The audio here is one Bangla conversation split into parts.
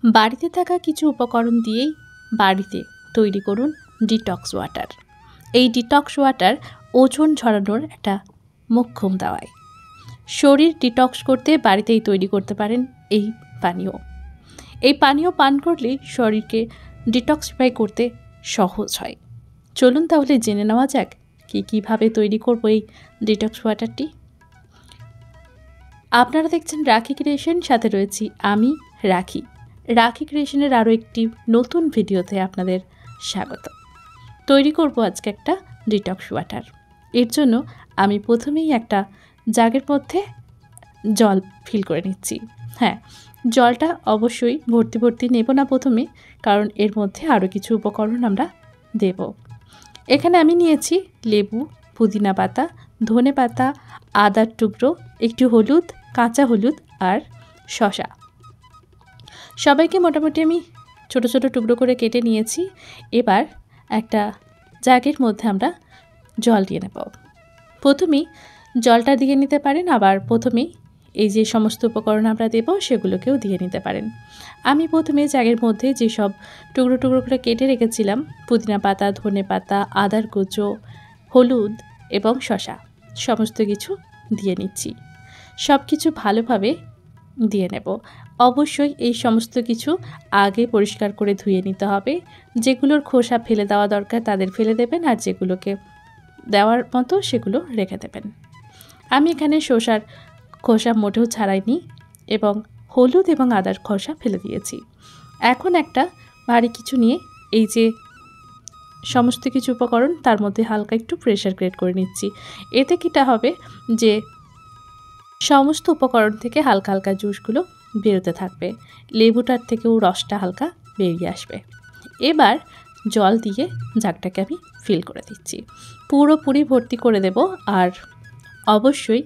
বাড়িতে থাকা কিছু উপকরণ দিয়েই বাড়িতে তৈরি করুন ডিটক্স ওয়াটার। এই ডিটক্স ওয়াটার ওজন ঝরানোর একটা মোক্ষম দাওয়াই। শরীর ডিটক্স করতে বাড়িতেই তৈরি করতে পারেন এই পানীয়। এই পানীয় পান করলে শরীরকে ডিটক্সিফাই করতে সহজ হয়। চলুন তাহলে জেনে নেওয়া যাক কীভাবে তৈরি করব এই ডিটক্স ওয়াটারটি। আপনারা দেখছেন রাখি ক্রিয়েশন, সাথে রয়েছি আমি রাখি। রাখি ক্রিয়েশনের আরও একটি নতুন ভিডিওতে আপনাদের স্বাগত। তৈরি করব আজকে একটা ডিটক্স ওয়াটার। এর জন্য আমি প্রথমেই একটা জাগের মধ্যে জল ফিল করে নিচ্ছি। হ্যাঁ, জলটা অবশ্যই ভর্তি ভর্তি নেব না প্রথমে, কারণ এর মধ্যে আরও কিছু উপকরণ আমরা দেব। এখানে আমি নিয়েছি লেবু, পুদিনা পাতা, ধনে পাতা, আদার টুকরো, একটু হলুদ, কাঁচা হলুদ আর শসা। সবাইকে মোটামুটি আমি ছোট ছোট টুকরো করে কেটে নিয়েছি। এবার একটা জাগের মধ্যে আমরা জল দিয়ে নেব। প্রথমেই জলটা দিয়ে নিতে পারেন, আবার প্রথমেই এই যে সমস্ত উপকরণ আমরা দেব সেগুলোকেও দিয়ে নিতে পারেন। আমি প্রথমে জাগের মধ্যে যেসব টুকরো টুকরো করে কেটে রেখেছিলাম, পুদিনা পাতা, ধনে পাতা, আদার কুচো, হলুদ এবং শসা, সমস্ত কিছু দিয়ে নিচ্ছি। সব কিছু ভালোভাবে দিয়ে নেব। অবশ্যই এই সমস্ত কিছু আগে পরিষ্কার করে ধুয়ে নিতে হবে। যেগুলোর খোসা ফেলে দেওয়া দরকার তাদের ফেলে দেবেন, আর যেগুলোকে দেওয়ার মতো সেগুলো রেখে দেবেন। আমি এখানে শসার খোসা মোটেও ছাড়াইনি এবং হলুদ এবং আদার খোসা ফেলে দিয়েছি। এখন একটা ভারী কিছু নিয়ে এই যে সমস্ত কিছু উপকরণ তার মধ্যে হালকা একটু প্রেশার ক্রিয়েট করে নিচ্ছি। এতে কিটা হবে যে সমস্ত উপকরণ থেকে হালকা হালকা জুসগুলো বেরোতে থাকবে, লেবুটার থেকেও রসটা হালকা বেরিয়ে আসবে। এবার জল দিয়ে জাগটাকে আমি ফিল করে দিচ্ছি, পুরোপুরি ভর্তি করে দেব। আর অবশ্যই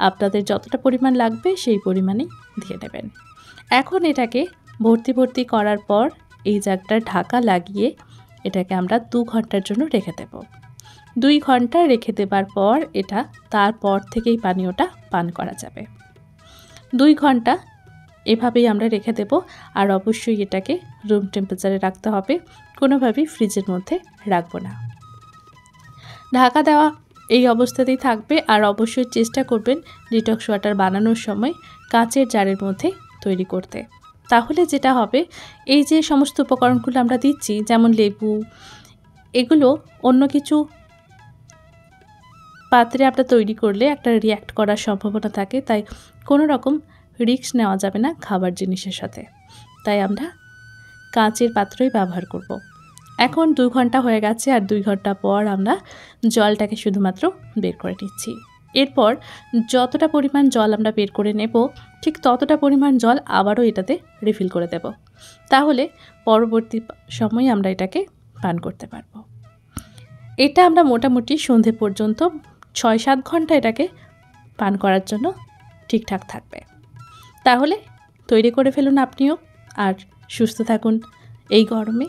আপনাদের যতটা পরিমাণ লাগবে সেই পরিমাণে দিয়ে নেবেন। এখন এটাকে ভর্তি ভর্তি করার পর এই জাগটা ঢাকা লাগিয়ে এটাকে আমরা 2 ঘন্টার জন্য রেখে দেব। 2 ঘন্টা রেখে দেবার পর তারপর থেকেই পানীয়টা পান করা যাবে। 2 ঘন্টা এভাবেই আমরা রেখে দেব। আর অবশ্যই এটাকে রুম টেম্পারেচারে রাখতে হবে, কোনোভাবেই ফ্রিজের মধ্যে রাখবো না। ঢাকা দেওয়া এই অবস্থাতেই থাকবে। আর অবশ্যই চেষ্টা করবেন ডিটক্স ওয়াটার বানানোর সময় কাচের জারের মধ্যে তৈরি করতে। তাহলে যেটা হবে, এই যে সমস্ত উপকরণগুলো আমরা দিচ্ছি, যেমন লেবু, এগুলো অন্য কিছু পাত্রে আমরা তৈরি করলে একটা রিয়্যাক্ট করার সম্ভাবনা থাকে, তাই কোনো রকম রিস্ক নেওয়া যাবে না খাবার জিনিসের সাথে। তাই আমরা কাঁচের পাত্রই ব্যবহার করব। এখন 2 ঘন্টা হয়ে গেছে, আর 2 ঘন্টা পর আমরা জলটাকে শুধুমাত্র বের করে নিচ্ছি। এরপর যতটা পরিমাণ জল আমরা বের করে নেব, ঠিক ততটা পরিমাণ জল আবারও এটাতে রিফিল করে দেব। তাহলে পরবর্তী সময়ে আমরা এটাকে পান করতে পারবো। এটা আমরা মোটামুটি সন্ধে পর্যন্ত 6-7 ঘন্টা এটাকে পান করার জন্য ঠিকঠাক থাকবে। তাহলে তৈরি করে ফেলুন আপনিও, আর সুস্থ থাকুন এই গরমে।